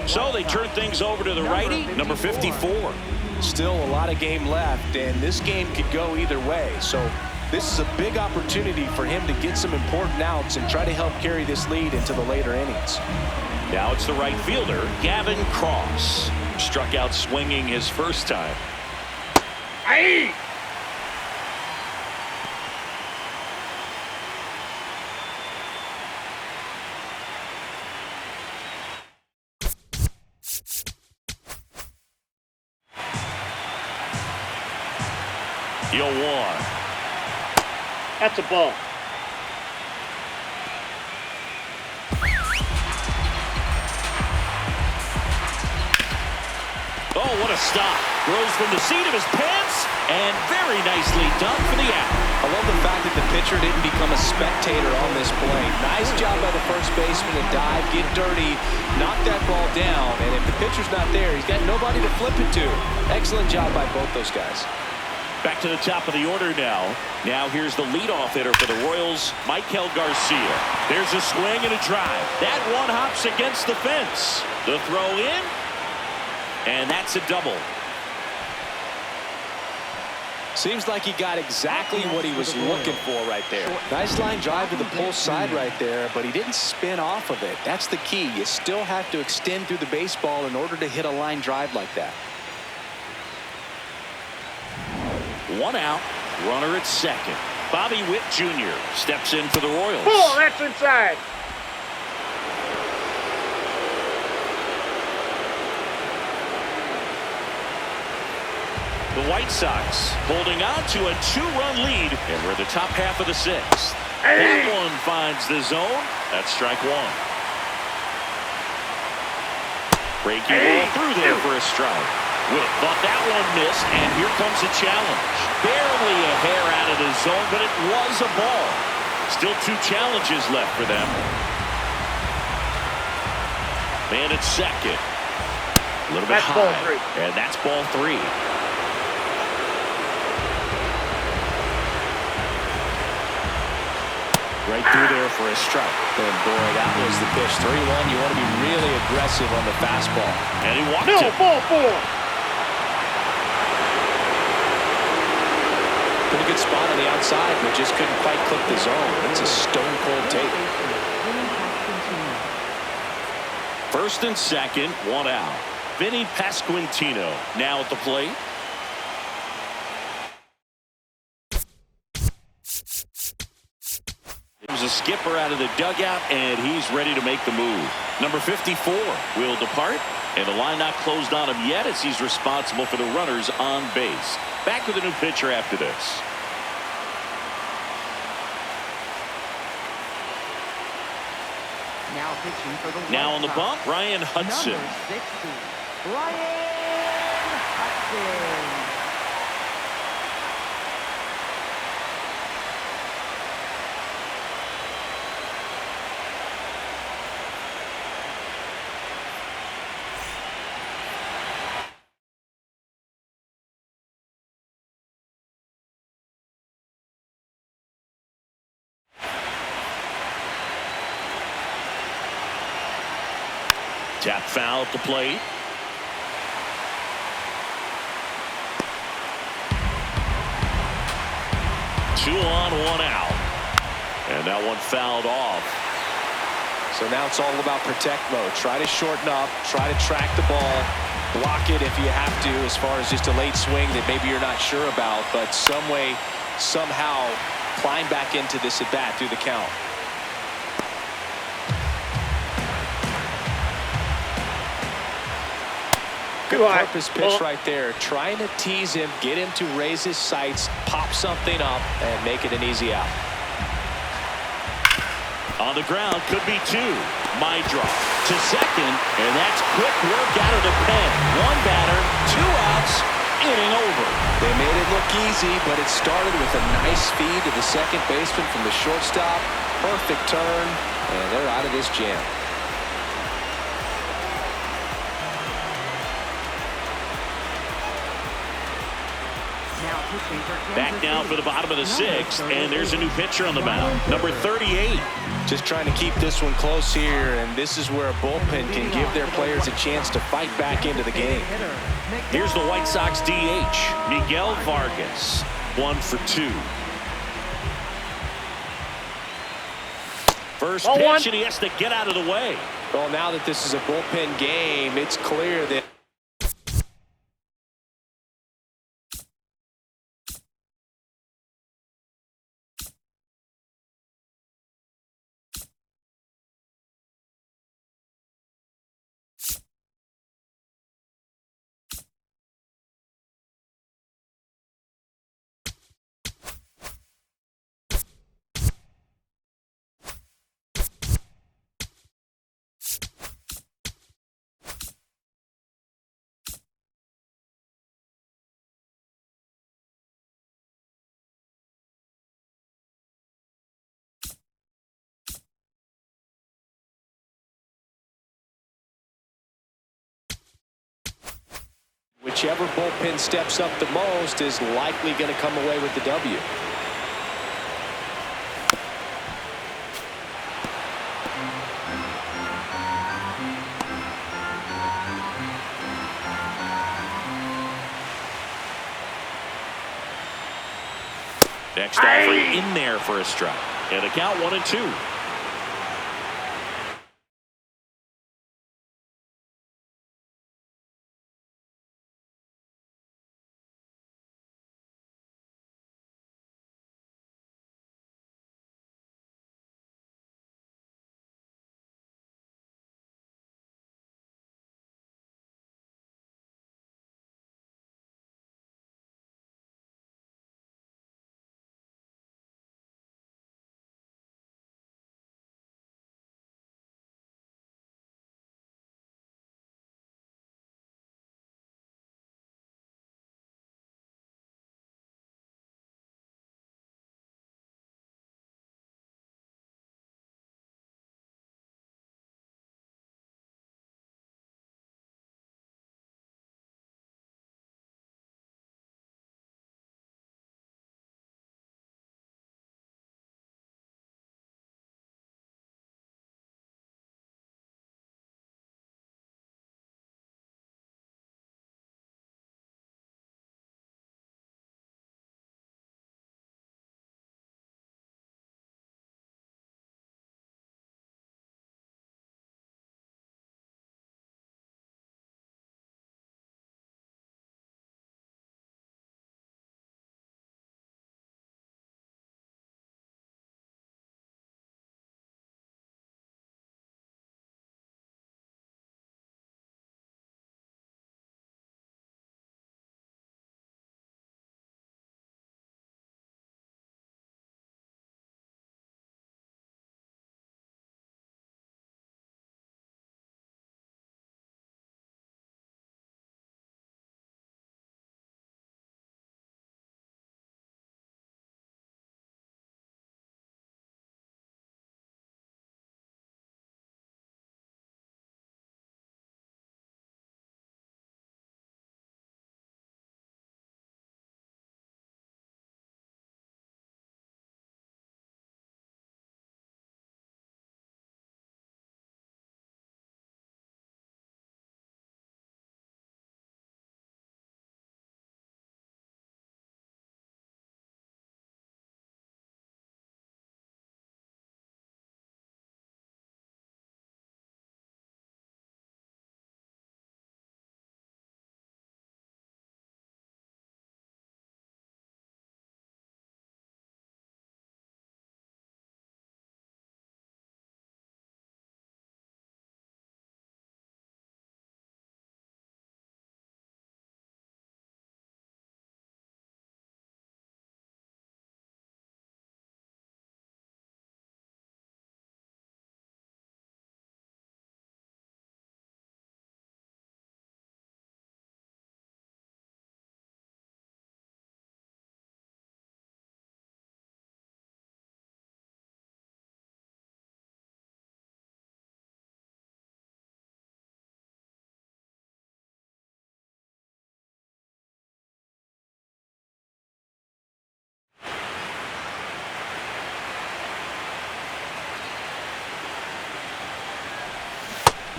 So they turn things over to the righty, number 54. Still a lot of game left, and this game could go either way. So this is a big opportunity for him to get some important outs and try to help carry this lead into the later innings. Now it's the right fielder, Gavin Cross. Struck out swinging his first time. Aye. Deal one. That's a ball. Oh, what a stop. Throws from the seat of his pants, and very nicely done for the out. I love the fact that the pitcher didn't become a spectator on this play. Nice job by the first baseman to dive, get dirty, knock that ball down, and if the pitcher's not there, he's got nobody to flip it to. Excellent job by both those guys. Back to the top of the order now. Now here's the leadoff hitter for the Royals, Michael Garcia. There's a swing and a drive. That one hops against the fence. The throw in, and that's a double. Seems like he got exactly what he was looking for right there. Nice line drive to the pull side right there, but he didn't spin off of it. That's the key. You still have to extend through the baseball in order to hit a line drive like that. One out, runner at second. Bobby Witt Jr. steps in for the Royals. Oh, that's inside. The White Sox holding on to a 2-run lead, and we're the top half of the sixth. Hey. That one finds the zone. That's strike one. Breaking ball through there for a strike. Witt thought that one missed, and here comes a challenge. Barely a hair out of the zone, but it was a ball. Still 2 challenges left for them. Man at second. A little bit high. And that's ball 3. Right through there for a strike. And boy, that was the pitch. 3-1. You want to be really aggressive on the fastball. And he walked it. Ball 4. Pretty good spot on the outside, but just couldn't quite clip the zone. It's a stone-cold take. First and second, 1 out. Vinny Pasquantino now at the plate. It was a skipper out of the dugout, and he's ready to make the move. Number 54 will depart, and the line not closed on him yet as he's responsible for the runners on base. Back with a new pitcher after this. Now pitching for the Now on the bump, Ryan Hudson. Number 60, Ryan Hudson. Tap foul at the plate. Two on, 1 out. And that one fouled off. So now it's all about protect mode. Try to shorten up, try to track the ball, block it if you have to, as far as just a late swing that maybe you're not sure about, but some way, somehow climb back into this at bat through the count. Good purpose pitch right there. Trying to tease him, get him to raise his sights, pop something up, and make it an easy out. On the ground, could be 2. My drop to second, and that's quick work out of the pen. 1 batter, 2 outs, inning over. They made it look easy, but it started with a nice feed to the second baseman from the shortstop. Perfect turn, and they're out of this jam. Back now for the bottom of the 6th, and there's a new pitcher on the mound. Number 38. Just trying to keep this one close here, and this is where a bullpen can give their players a chance to fight back into the game. Here's the White Sox DH, Miguel Vargas, 1 for 2. First pitch, and he has to get out of the way. Well, now that this is a bullpen game, it's clear that whichever bullpen steps up the most is likely going to come away with the W. Next offer in there for a strike. And the count 1-2.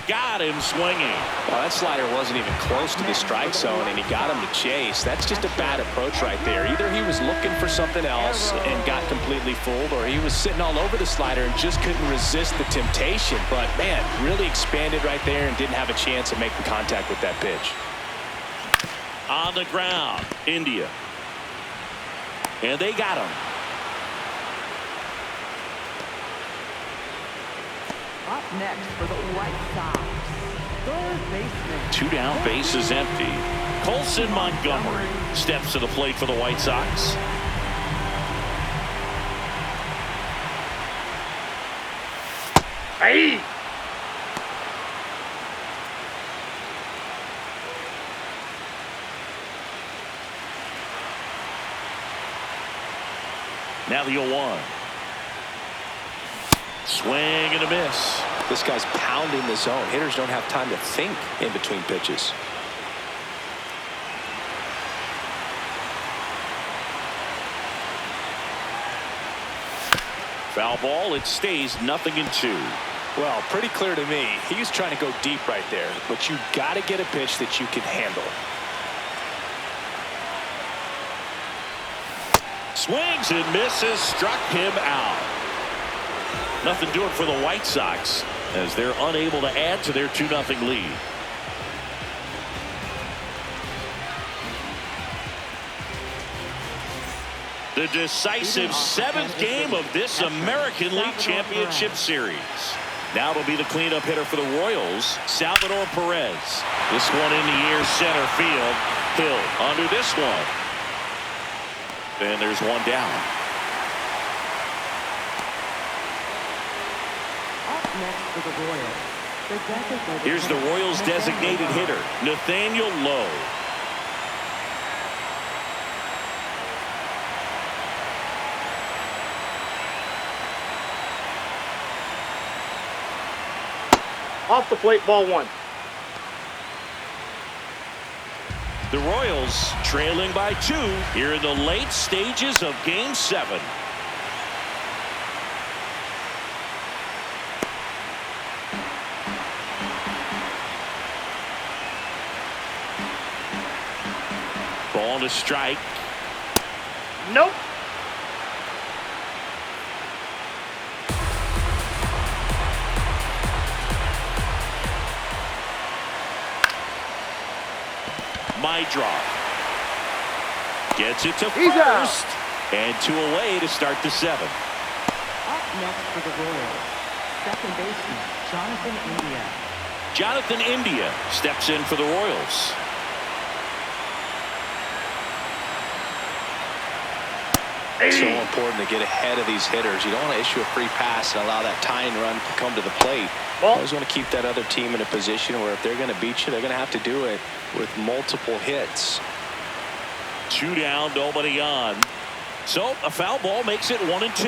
got him swinging. Well, that slider wasn't even close to the strike zone, and he got him to chase. That's just a bad approach right there. Either he was looking for something else and got completely fooled, or he was sitting all over the slider and just couldn't resist the temptation. But, man, really expanded right there and didn't have a chance of making contact with that pitch. On the ground, India. And they got him. Up next for the White Sox, third baseman. 2 down, bases empty. Colson Montgomery steps to the plate for the White Sox. Hey! Now the 0-1. Swing and a miss. This guy's pounding the zone. Hitters don't have time to think in between pitches. Foul ball. It stays 0-2. Well, pretty clear to me. He's trying to go deep right there, but you got to get a pitch that you can handle. Swings and misses. Struck him out. Nothing doing for the White Sox as they're unable to add to their 2-0 lead. The decisive 7th game of this American League Championship Series. Now it'll be the cleanup hitter for the Royals, Salvador Perez. This one in the air, center field. Hill under this one. And there's one down. Up next for the Royals, the designated Here's the Royals' designated hitter, Nathaniel Lowe. Off the plate, ball 1. The Royals trailing by 2 here in the late stages of Game 7. Ball to strike. Nope. My drop. Gets it to He's out. first. And 2 away to start the 7th. Up next for the Royals, second baseman Jonathan India. Jonathan India steps in for the Royals. So important to get ahead of these hitters. You don't want to issue a free pass and allow that tying run to come to the plate. Ball. Always want to keep that other team in a position where if they're going to beat you, they're going to have to do it with multiple hits. 2 down, nobody on. So a foul ball makes it 1-2.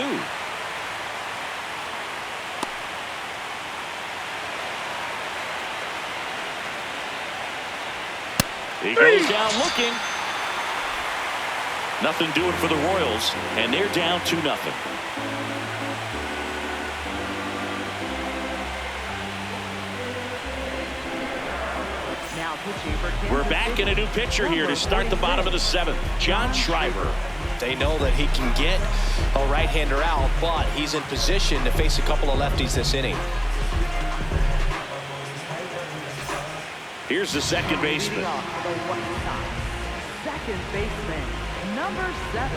He goes down looking. Nothing doing for the Royals, and they're down 2-0. Now pitching for Kansas We're back in a new City, pitcher here to start the bottom of the 7th. John Schreiber. They know that he can get a right-hander out, but he's in position to face a couple of lefties this inning. Here's the second baseman. Leading off for the White Sox, second baseman, number 7.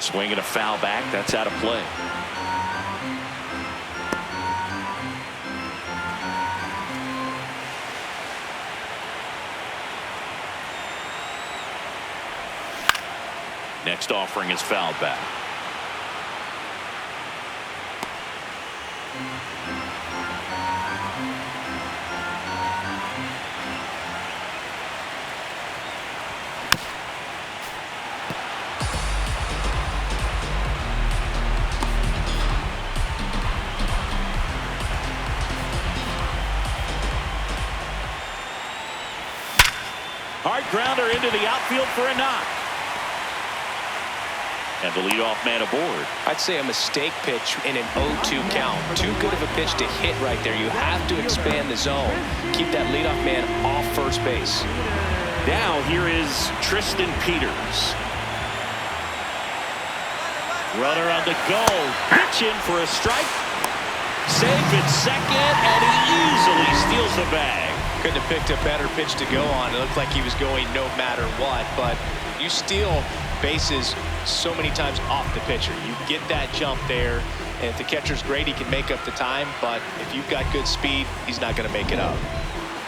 Swinging a foul back. That's out of play. Next offering is fouled back. Hard grounder into the outfield for a knock. And the leadoff man aboard. I'd say a mistake pitch in an 0-2 count. Too good of a pitch to hit right there. You have to expand the zone. Keep that leadoff man off first base. Now here is Tristan Peters. Runner on the go. Pitch in for a strike. Safe at second, and he easily steals the bag. Couldn't have picked a better pitch to go on. It looked like he was going no matter what, but you steal bases so many times off the pitcher. You get that jump there, and if the catcher's great, he can make up the time, but if you've got good speed, he's not going to make it up.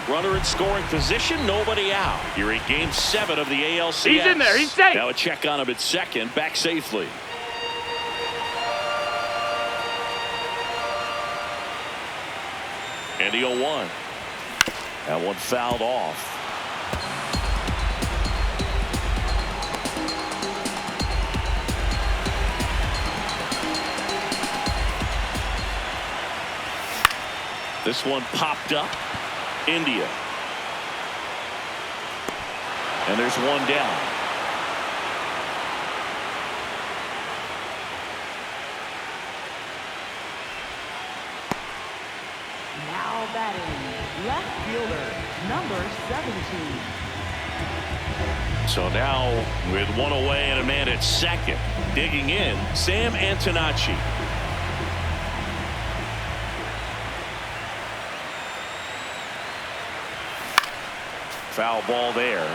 Runner in scoring position, nobody out. Here in Game 7 of the ALCS. He's in there, he's safe. Now a check on him at second, back safely. And the 0-1. That one fouled off. This one popped up. India. And there's one down. Now batting, left fielder, number 17. So now with one away and a man at second, digging in, Sam Antonacci. Foul ball there.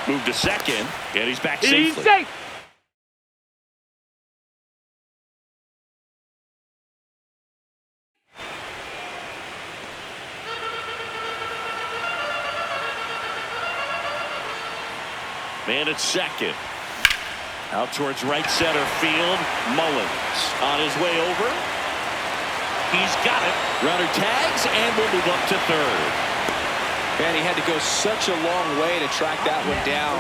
Move to second, and he's back safely. He's safe. Man at second. Out towards right center field. Mullins on his way over. He's got it. Runner tags and will move up to third. Man, he had to go such a long way to track that one down.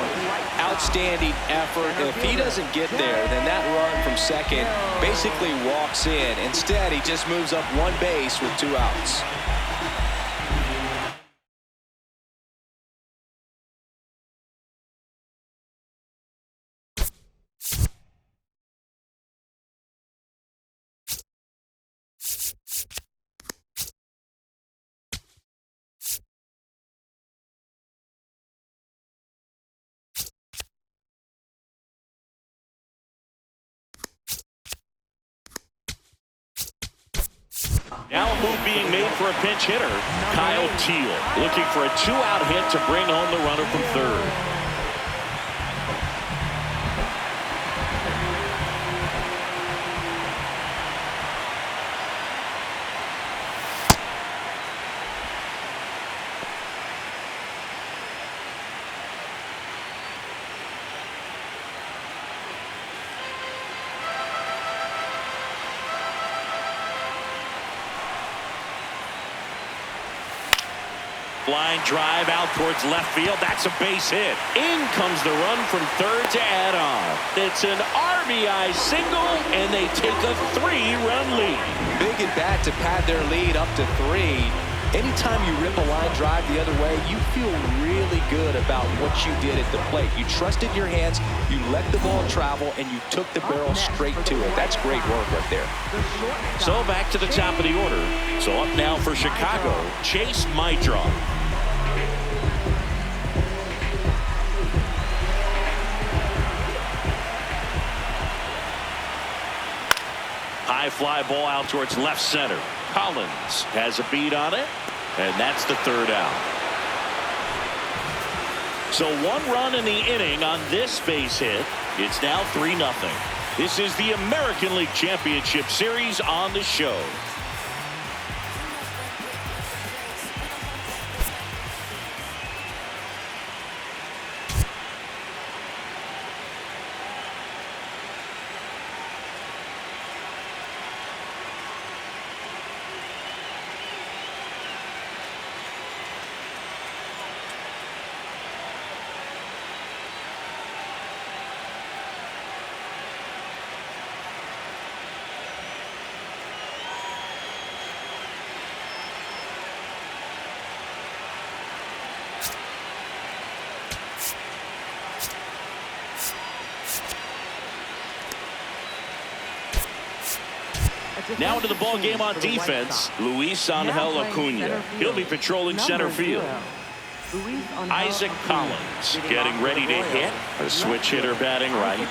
Outstanding effort. If he doesn't get there, then that run from second basically walks in. Instead, he just moves up one base with 2 outs. Now a move being made for a pinch hitter. Kyle Teal looking for a 2-out hit to bring home the runner from third. Line drive out towards left field. That's a base hit. In comes the run from third to add on. It's an RBI single, and they take a 3-run lead. Big at bat to pad their lead up to 3. Anytime you rip a line drive the other way, you feel really good about what you did at the plate. You trusted your hands, you let the ball travel, and you took the barrel straight to it. That's great work right there. So back to the top of the order. So up now for Chicago, Chase Maidron. High fly ball out towards left center. Collins has a beat on it, and that's the 3rd out. So 1 run in the inning on this base hit. It's now 3-0. This is the American League Championship Series on the show. Now into the ball game on defense, Luis Angel Acuna. He'll be patrolling center field. Isaac Collins getting ready to hit. A switch hitter batting right.